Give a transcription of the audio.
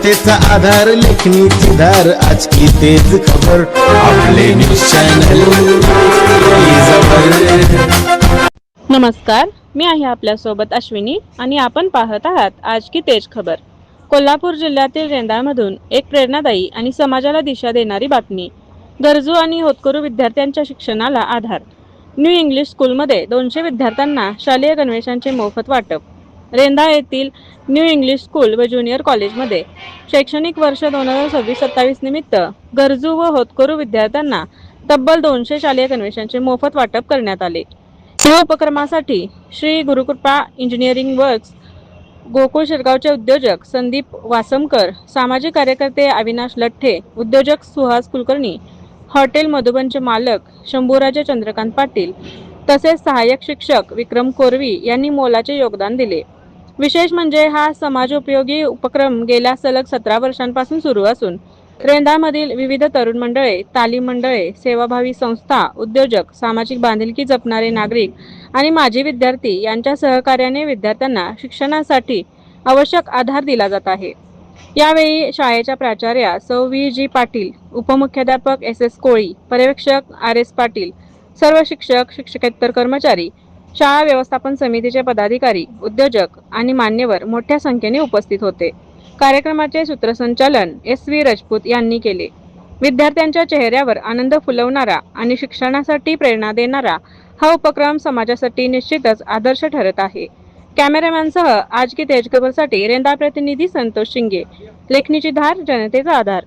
जनतेचा आधार लेखणीची धार आज की तेच खबर आपले न्यूज चॅनल नमस्कार, मी आहे आपल्यासोबत अश्विनी आणि आपण पाहत आहात आज की तेज खबर. कोल्हापूर जिल्ह्यातील रेंदाळमधून एक प्रेरणादायी आणि समाजाला दिशा देणारी बातमी. गरजू आणि होतकरू विद्यार्थ्यांच्या शिक्षणाला आधार. न्यू इंग्लिश स्कूलमध्ये 200 विद्यार्थ्यांना शालेय गणवेशांचे मोफत वाटप. रेंदाळ येथील न्यू इंग्लिश स्कूल व ज्युनियर कॉलेजमध्ये शैक्षणिक वर्ष 2026-27 निमित्त गरजू व होतकरू विद्यार्थ्यांना तब्बल 200 शालेय गणवेशांचे मोफत वाटप करण्यात आले. या उपक्रमासाठी श्री गुरुकृपा इंजिनिअरिंग वर्क्स, गोकुळ शिरगावचे उद्योजक संदीप वासमकर, सामाजिक कार्यकर्ते अविनाश लठ्ठे, उद्योजक सुहास कुलकर्णी, हॉटेल मधुबनचे मालक शंभूराजे चंद्रकांत पाटील तसेच सहाय्यक शिक्षक विक्रम कोरवी यांनी मोलाचे योगदान दिले. विशेष म्हणजे हा समाजोपयोगी उपक्रम गेल्या सलग 17 वर्षांपासून सुरू असून रेंदाळमधील विविध तरुण मंडळे, तालीम मंडळे, सेवाभावी संस्था, उद्योजक, सामाजिक बांधिलकी जपणारे नागरिक आणि माजी विद्यार्थी यांच्या सहकार्याने विद्यार्थ्यांना शिक्षणासाठी आवश्यक आधार दिला जात आहे. यावेळी शाळेच्या प्राचार्या सौ व्ही जी पाटील, उपमुख्याध्यापक एस एस कोळी, पर्यवेक्षक आर एस पाटील, सर्व शिक्षक, शिक्षकेतर कर्मचारी, शाळा व्यवस्थापन समितीचे पदाधिकारी, उद्योजक आणि मान्यवर मोठ्या संख्येने उपस्थित होते. कार्यक्रमाचे सूत्रसंचालन एस व्ही राजपूत यांनी केले. विद्यार्थ्यांच्या चेहऱ्यावर आनंद फुलवणारा आणि शिक्षणासाठी प्रेरणा देणारा हा उपक्रम समाजासाठी निश्चितच आदर्श ठरत आहे. कॅमेरामॅनसह आज की तेज खबरसाठी रेंदाळ प्रतिनिधी संतोष शिंगे. लेखणीची धार, जनतेचा आधार.